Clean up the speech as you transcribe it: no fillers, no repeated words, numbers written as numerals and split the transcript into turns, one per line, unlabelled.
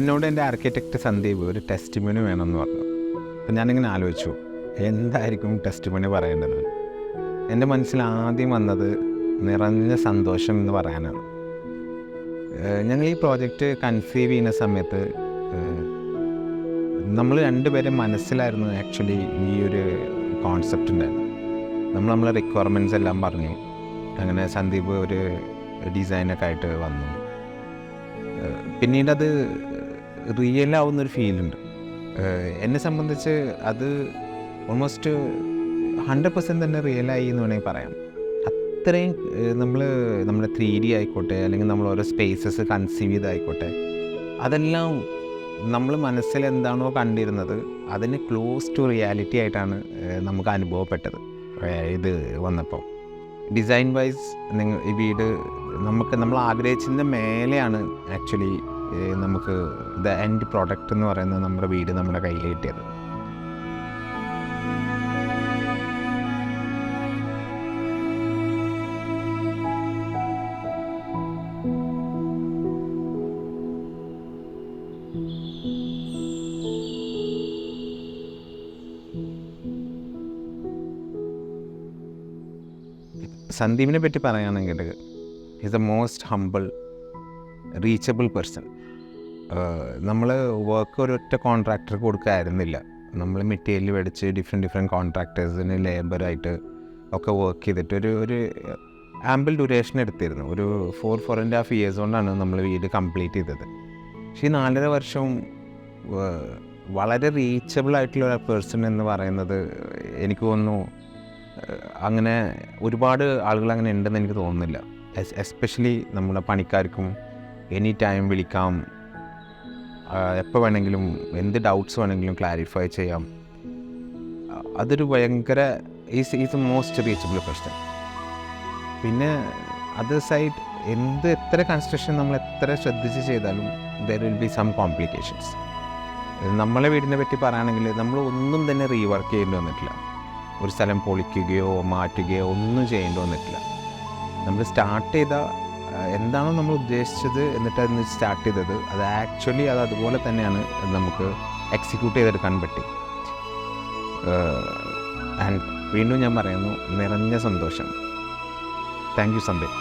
എന്നോട് എൻ്റെ ആർക്കിടെക്റ്റ് സന്ദീപ് ഒരു ടെസ്റ്റിമണി വേണമെന്ന് പറഞ്ഞു. അപ്പം ഞാനിങ്ങനെ ആലോചിച്ചു എന്തായിരിക്കും ടെസ്റ്റിമണി പറയേണ്ടത്. എൻ്റെ മനസ്സിൽ ആദ്യം വന്നത് നിറഞ്ഞ സന്തോഷം എന്ന് പറയാനാണ്. ഞങ്ങൾ ഈ പ്രോജക്റ്റ് കൺസീവ് ചെയ്യുന്ന സമയത്ത് നമ്മൾ രണ്ടുപേരും മനസ്സിലായിരുന്നു ആക്ച്വലി ഈ ഒരു കോൺസെപ്റ്റ് ഉണ്ടായിരുന്നു. നമ്മളെ റിക്വയർമെൻറ്റ്സ് എല്ലാം പറഞ്ഞു. അങ്ങനെ സന്ദീപ് ഒരു ഡിസൈനൊക്കെ ആയിട്ട് വന്നു. പിന്നീടത് റിയലാവുന്നൊരു ഫീലുണ്ട്. എന്നെ സംബന്ധിച്ച് അത് ഓൾമോസ്റ്റ് 100% തന്നെ റിയലായി എന്ന് വേണമെങ്കിൽ പറയാം. അത്രയും നമ്മുടെ 3D ആയിക്കോട്ടെ, അല്ലെങ്കിൽ നമ്മൾ ഓരോ സ്പേസസ് കൺസീവ് ചെയ്തായിക്കോട്ടെ, അതെല്ലാം നമ്മൾ മനസ്സിൽ എന്താണോ കണ്ടിരുന്നത് അതിന് ക്ലോസ് ടു റിയാലിറ്റി ആയിട്ടാണ് നമുക്ക് അനുഭവപ്പെട്ടത് ഇത് വന്നപ്പോൾ. ഡിസൈൻ വൈസ് ഈ വീട് നമ്മൾ ആഗ്രഹിച്ചതിൻ്റെ മേലെയാണ് ആക്ച്വലി നമുക്ക് ദ എൻഡ് പ്രോഡക്റ്റ് എന്ന് പറയുന്നത് നമ്മുടെ വീട് നമ്മുടെ കയ്യിൽ കിട്ടിയത്. സന്ദീപിനെ പറ്റി പറയുകയാണെങ്കിൽ is the most humble reachable person. നമ്മൾ വർക്ക് ഒരൊറ്റ കോൺട്രാക്ടർക്ക് കൊടുക്കായിരുന്നില്ല. നമ്മൾ മെറ്റീരിയൽ മേടിച്ച് ഡിഫറെൻറ്റ് കോൺട്രാക്ടേഴ്സിന് ലേബറായിട്ട് ഒക്കെ വർക്ക് ചെയ്തിട്ട് ഒരു ആമ്പിൾ ഡ്യൂറേഷൻ എടുത്തിരുന്നു. ഒരു 4.5 years കൊണ്ടാണ് നമ്മൾ വീട് കംപ്ലീറ്റ് ചെയ്തത്. പക്ഷേ ഈ 4.5 വർഷവും വളരെ റീച്ചബിൾ ആയിട്ടുള്ള പേഴ്സൺ എന്ന് പറയുന്നത് എനിക്ക് തോന്നുന്നു അങ്ങനെ ഒരുപാട് ആളുകൾ അങ്ങനെ ഉണ്ടെന്ന് എനിക്ക് തോന്നുന്നില്ല. എസ്പെഷ്യലി നമ്മുടെ പണിക്കാർക്കും എനി ടൈം വിളിക്കാം, എപ്പോൾ വേണമെങ്കിലും എന്ത് ഡൗട്ട്സ് വേണമെങ്കിലും ക്ലാരിഫൈ ചെയ്യാം. അതൊരു ഭയങ്കര ഈസ് മോസ്റ്റ് റീച്ചബിൾ പേഴ്സൺ. പിന്നെ അതർ സൈഡ് എത്ര കൺസ്ട്രക്ഷൻ നമ്മൾ എത്ര ശ്രദ്ധിച്ച് ചെയ്താലും there will be some complications. നമ്മളെ വീടിനെ പറ്റി പറയുകയാണെങ്കിൽ നമ്മൾ ഒന്നും തന്നെ റീവർക്ക് ചെയ്യേണ്ടി വന്നിട്ടില്ല. ഒരു സ്ഥലം പൊളിക്കുകയോ മാറ്റുകയോ ഒന്നും ചെയ്യേണ്ടി വന്നിട്ടില്ല. നമ്മൾ സ്റ്റാർട്ട് ചെയ്ത എന്താണോ നമ്മൾ ഉദ്ദേശിച്ചത് എന്നിട്ട് അതിന് സ്റ്റാർട്ട് ചെയ്തത് അത് ആക്ച്വലി അത് അതുപോലെ തന്നെയാണ് നമുക്ക് എക്സിക്യൂട്ട് ചെയ്തെടുക്കാൻ പറ്റി. ആൻഡ് വീണ്ടും ഞാൻ പറയുന്നു, നിറഞ്ഞ സന്തോഷം. Thank you Sandeep.